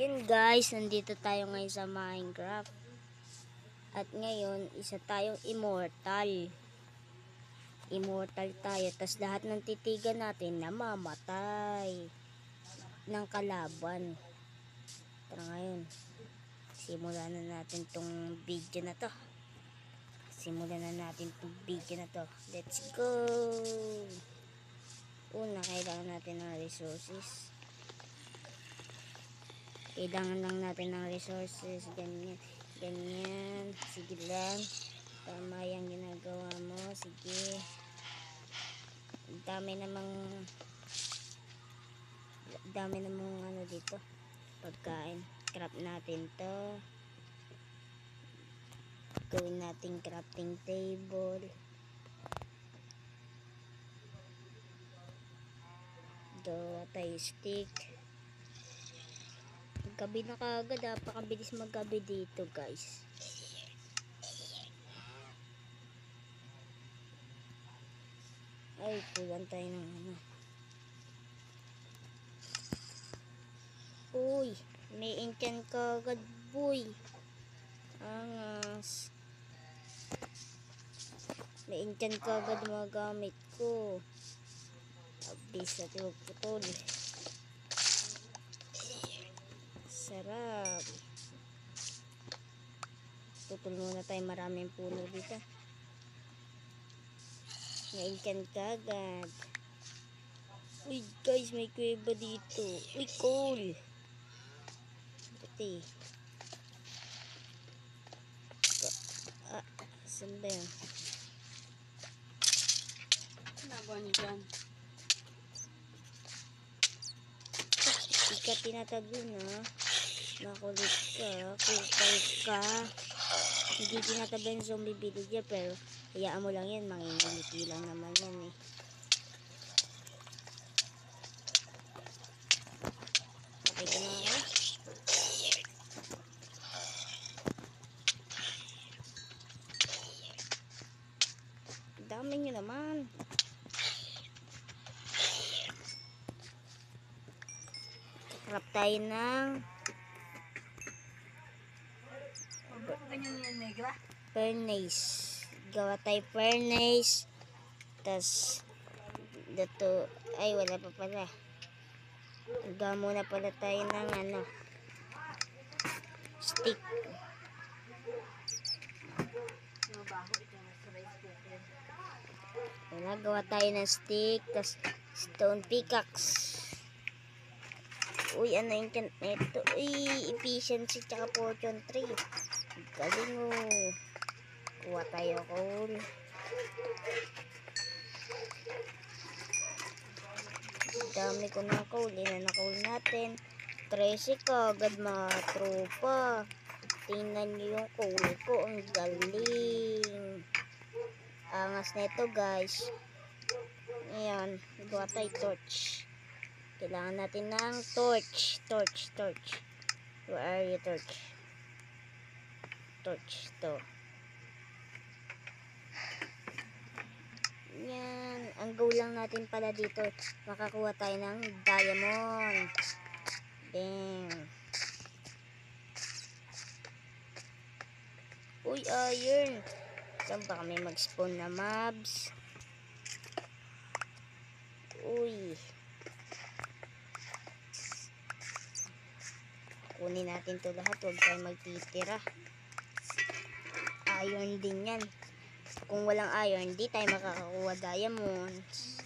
Yun guys, nandito tayo ngayon sa Minecraft. At ngayon, isa tayong immortal. Immortal tayo. Tas lahat ng titigan natin namamatay ng kalaban. Tara ngayon, simulan na natin tong video na to. Let's go! Una, kailangan natin ng resources. Kailangan lang natin ng resources. Ganyan. Sige lang. Tama yung ginagawa mo. Sige. Dami namang ano dito. Pagkain. Craft natin to. Gawin natin crafting table. Gawa tayo stick. Gabi na kagad, napakabilis maggabi dito guys. Ay, kulang tayo ng ano. Uy, may enchant kagad boy. Angas. May enchant kagad mga gamit ko. Abis at putol. Sarap. Tutol muna tayo, maraming puno dito. Naikan kagad. Uy guys, may kuweba dito. Uy, coal. Puti. Saan ba yan? Nagawa niyo dyan? Ika tinatago na. Makulit ka. Kukay ka. Hindi tinatago yung zombie villager, pero hayaan mo lang yan. Mangingiliti lang naman yan eh. Okay ka na ako? Dami nyo naman. Craft tayo ng Ganyan yan, negra? furnace. Gawa tayo furnace. Tas dito, ay wala pa pala. Gawa muna pala tayo ng ano, stick. Wala, gawa tayo ng stick. Tas stone pickaxe. Uy, ano yung ito? Uy, efficiency tsaka fortune 3. Galing o. Kuha tayo coal. Dami ko ng coal. Ilan na coal natin? 13 kagad mga tropa. Tingnan nyo yung coal ko. Ang galing. Angas na ito guys. Ayan. Gawa tayo torch. Kailangan natin ng torch. Where are you, torch? Torch. To. Yan. Ang goal lang natin pala dito, makakuha tayo ng diamond. Bang. Uy, iron. Saan ba kami mag-spawn na mobs? Uy. Kunin natin to lahat. Huwag tayo magtitira. Iron din yan. Kung walang iron, di tayo makakakuha diamonds.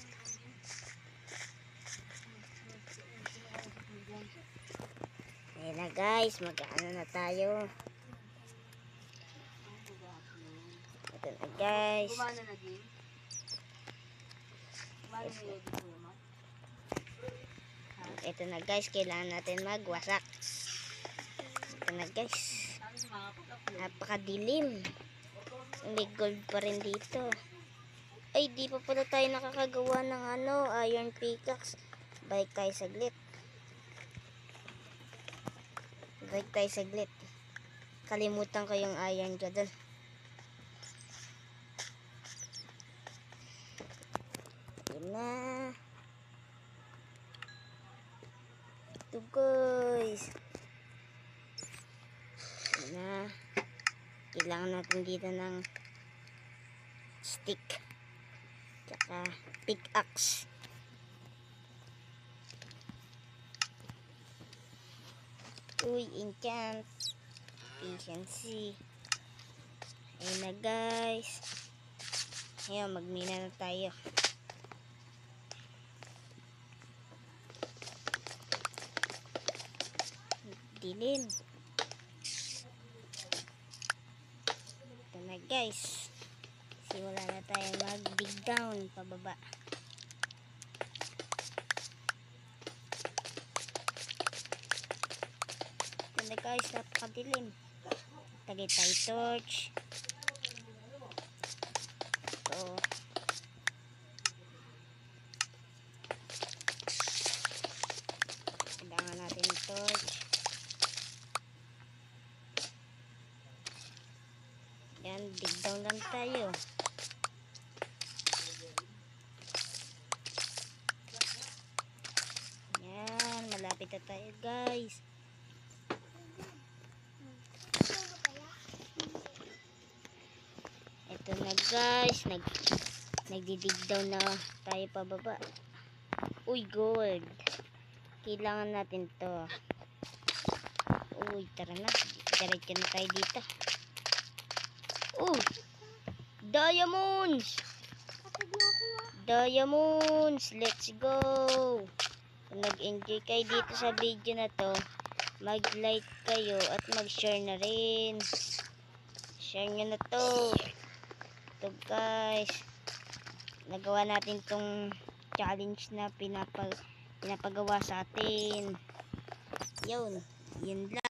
Ayan na guys, mag-ano na tayo. Ito na guys. Gumana na din? Gumana na yun dito naman? Ito na guys, kailangan natin magwasak. Ito na guys. Napakadilim. May gold pa rin dito. Ay, di pa pala tayo nakakagawa ng ano, iron pickaxe. Balik tayo saglit. Kalimutan ko yung iron ko dun. Yun na. Ito guys. kailangan natin dito ng stick tsaka pickaxe. Uy, enchant efficiency. Ayun na guys. Ngayon magmina na tayo. Dilim. Ito na guys. Simula na tayo mag-dig down pababa. Ito na guys, napakadilim. Tagay tayo torch. Ito. Kailangan natin yung torch. Yan, dig down lang tayo. Yan, malapit na tayo guys. Ito na guys, nagdidig down na tayo pababa. Uy, gold. Kailangan natin to. Uy, tara na. Diretso na tayo dito. Diamonds! Diamonds! Let's go! Kung nag-enjoy kayo dito sa video na to, mag-like kayo at mag-share na rin. Share nyo na to. Ito guys. Nagawa natin tong challenge na pinapagawa sa atin. Yun lang.